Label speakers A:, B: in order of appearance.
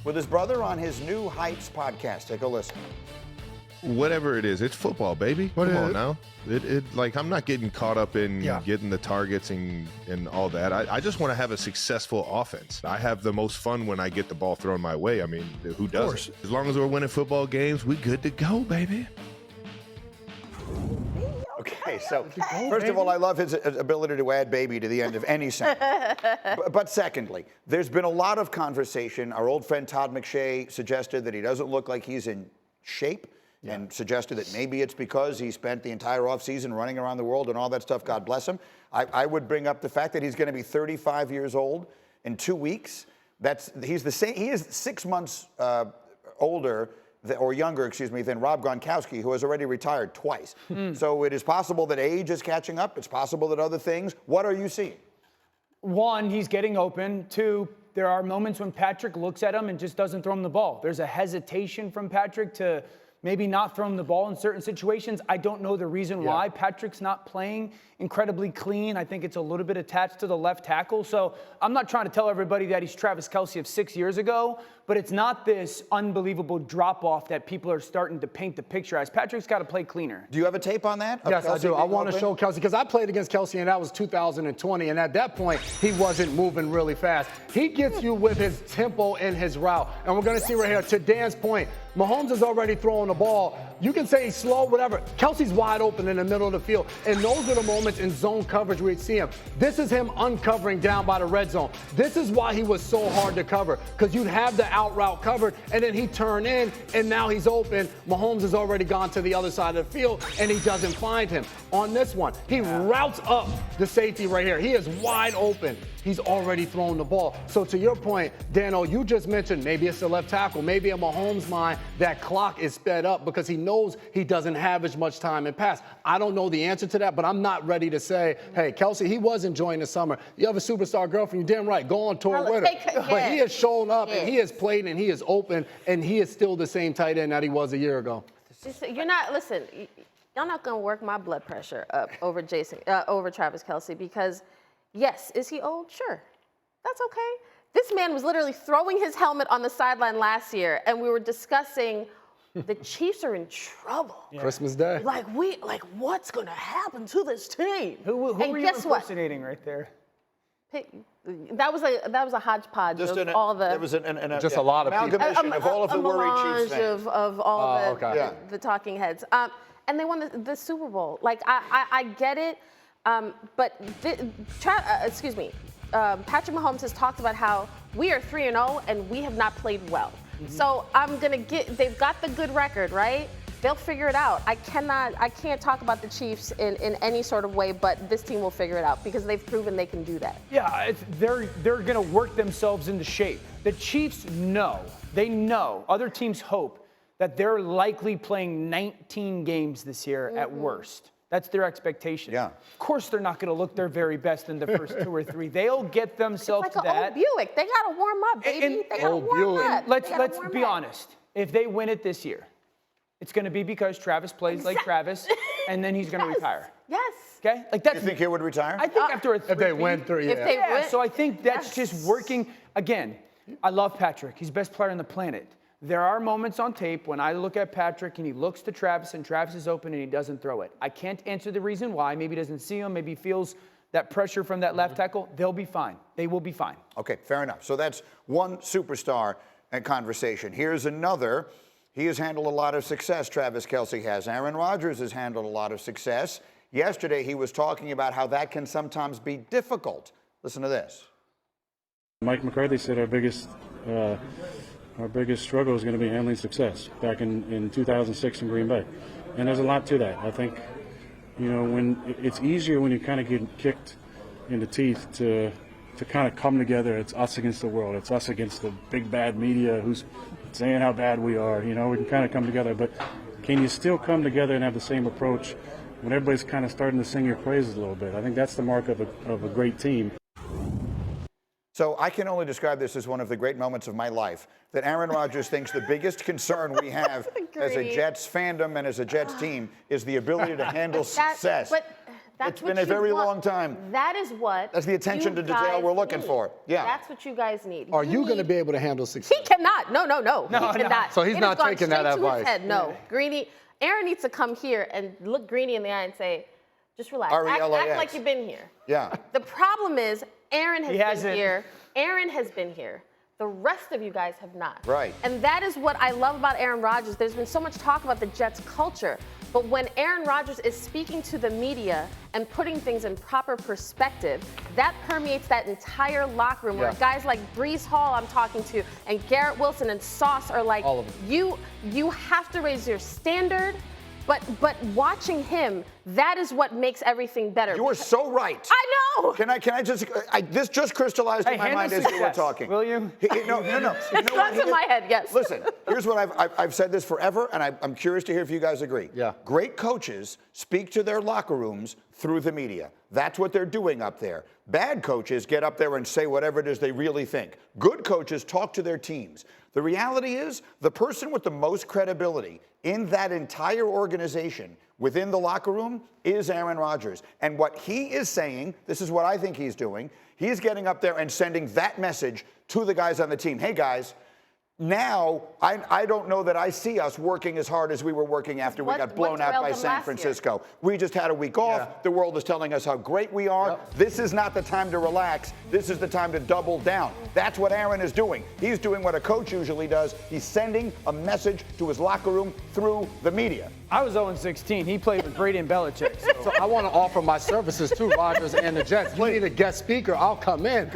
A: with his brother on his New Heights podcast. Take a listen.
B: Whatever it is, it's football, baby. Come on now. Like, I'm not getting caught up in getting the targets and all that. I just want to have a successful offense. I have the most fun when I get the ball thrown my way. I mean, who doesn't? As long as we're winning football games, we good to go, baby.
A: Okay, so first of all, I love his ability to add baby to the end of any sentence. But secondly, there's been a lot of conversation. Our old friend Todd McShay suggested that he doesn't look like he's in shape. And suggested that maybe it's because he spent the entire offseason running around the world and all that stuff. God bless him. I would bring up the fact that he's going to be 35 years old in 2 weeks. He's the same. He is 6 months older or younger, than Rob Gronkowski, who has already retired twice. So it is possible that age is catching up. It's possible that other things. What are you seeing?
C: One, he's getting open. Two, there are moments when Patrick looks at him and just doesn't throw him the ball. There's a hesitation from Patrick to maybe not throw him the ball in certain situations. I don't know the reason why. Patrick's not playing incredibly clean. I think it's a little bit attached to the left tackle. So I'm not trying to tell everybody that he's Travis Kelce of 6 years ago, but it's not this unbelievable drop-off that people are starting to paint the picture as. Patrick's got to play cleaner.
A: Do you have a tape on that?
D: Yes, I do. I want to show Kelce, because I played against Kelce, and that was 2020, and at that point, he wasn't moving really fast. He gets you with his tempo and his route, and we're going to see right here, to Dan's point, Mahomes is already throwing the ball. You can say he's slow, whatever. Kelce's wide open in the middle of the field, and those are the moments in zone coverage where you see him. This is him uncovering down by the red zone. This is why he was so hard to cover, because you'd have the out route covered, and then he turned in, and now he's open. Mahomes has already gone to the other side of the field, and he doesn't find him. On this one, he routes up the safety right here. He is wide open. He's already thrown the ball. So to your point, Dano, you just mentioned maybe it's the left tackle. Maybe in Mahomes' mind, that clock is sped up because he knows he doesn't have as much time in pass. I don't know the answer to that, but I'm not ready to say, hey, Kelce, he was enjoying the summer. You have a superstar girlfird, you're damn right, go on tour with her. But he has shown up, and he has played, and he is open, and he is still the same tight end that he was a year ago.
E: You're not, listen, y'all not going to work my blood pressure up over Travis Kelce, because yes, is he old? Sure. That's okay. This man was literally throwing his helmet on the sideline last year, and we were discussing the Chiefs are in trouble.
D: Christmas Day.
E: Like what's going to happen to this team?
C: Who were you impersonating right there?
E: That was a hodgepodge of all the.
A: There was
D: just a lot of
A: amalgamation of all of the worried Chiefs fans.
E: of all the talking heads. And they won the Super Bowl. Like I get it. But Patrick Mahomes has talked about how we are 3-0 and we have not played well. So they've got the good record, right? They'll figure it out. I can't talk about the Chiefs in any sort of way, but this team will figure it out because they've proven they can do that.
C: Yeah, they're going to work themselves into shape. The Chiefs know, other teams hope that they're likely playing 19 games this year at worst. That's their expectation. Yeah. Of course, they're not going to look their very best in the first 2 or 3. They'll get themselves to that.
E: It's like an old Buick. They got to warm up, baby. They got to warm up.
C: Let's be honest. If they win it this year, it's going to be because Travis plays like Travis, and then he's going to retire.
E: Yes.
C: Okay? Like that's.
A: You think he would retire?
C: I think after a 3.
D: If they win 3,
E: If they win.
C: So I think that's just working. Again, I love Patrick. He's the best player on the planet. There are moments on tape when I look at Patrick and he looks to Travis and Travis is open and he doesn't throw it. I can't answer the reason why. Maybe he doesn't see him. Maybe he feels that pressure from that left tackle. They'll be fine. They will be fine.
A: Okay, fair enough. So that's one superstar conversation. Here's another. He has handled a lot of success, Travis Kelce has. Aaron Rodgers has handled a lot of success. Yesterday he was talking about how that can sometimes be difficult. Listen to this.
F: Mike McCarthy said our biggest struggle is going to be handling success back in 2006 in Green Bay. And there's a lot to that. I think, when it's easier when you kind of get kicked in the teeth to kind of come together. It's us against the world. It's us against the big bad media who's saying how bad we are. We can kind of come together. But can you still come together and have the same approach when everybody's kind of starting to sing your praises a little bit? I think that's the mark of a great team.
A: So I can only describe this as one of the great moments of my life, that Aaron Rodgers thinks the biggest concern we have as a Jets fandom and as a Jets team is the ability to handle success.
E: But That's
A: It's
E: what
A: been a
E: you
A: very
E: want.
A: long time.
E: That is what.
A: That's the attention
E: you
A: to detail
E: guys
A: we're looking
E: need.
A: for. Yeah.
E: That's what you guys need.
D: Are you going to
E: need-
D: be able to handle success?
E: He cannot. No. He cannot.
D: So he's
E: It
D: not
E: has gone
D: taking that
E: straight to his
D: advice.
E: head. No. Greeny, Aaron needs to come here and look Greeny in the eye and say, just relax.
A: R-E-L-A-X.
E: Act like you've been here.
A: Yeah.
E: The problem is Aaron has been
C: hasn't.
E: here. Aaron has been here. The rest of you guys have not.
A: Right.
E: And that is what I love about Aaron Rodgers. There's been so much talk about the Jets culture. But when Aaron Rodgers is speaking to the media and putting things in proper perspective, that permeates that entire locker room where guys like Breece Hall I'm talking to and Garrett Wilson and Sauce are like,
D: All of them.
E: you have to raise your standard. But watching him, that is what makes everything better.
A: You are so right.
E: I know.
A: Can I just, this just crystallized in
C: Hey,
A: my
C: handle
A: mind as you were
C: success,
A: talking.
C: will you?
A: No.
E: It's gone to my head, yes.
A: Listen, here's what I've said this forever, and I'm curious to hear if you guys agree.
D: Yeah.
A: Great coaches speak to their locker rooms through the media. That's what they're doing up there. Bad coaches get up there and say whatever it is they really think. Good coaches talk to their teams. The reality is, the person with the most credibility in that entire organization within the locker room is Aaron Rodgers. And what he is saying, this is what I think he's doing, he's getting up there and sending that message to the guys on the team. Hey, guys, now, I don't know that I see us working as hard as we were working after we
E: What-
A: got blown
E: what
A: out
E: derailed
A: by
E: them
A: San
E: last year?
A: Francisco. We just had a week off.
D: Yeah.
A: The world is telling us how great we are. This is not the time to relax. This is the time to double down. That's what Aaron is doing. He's doing what a coach usually does. He's sending a message to his locker room through the media.
C: I was 0-16. He played with Brady and Belichick. So.
D: So I want to offer my services to Rodgers and the Jets. You need a guest speaker, I'll come in.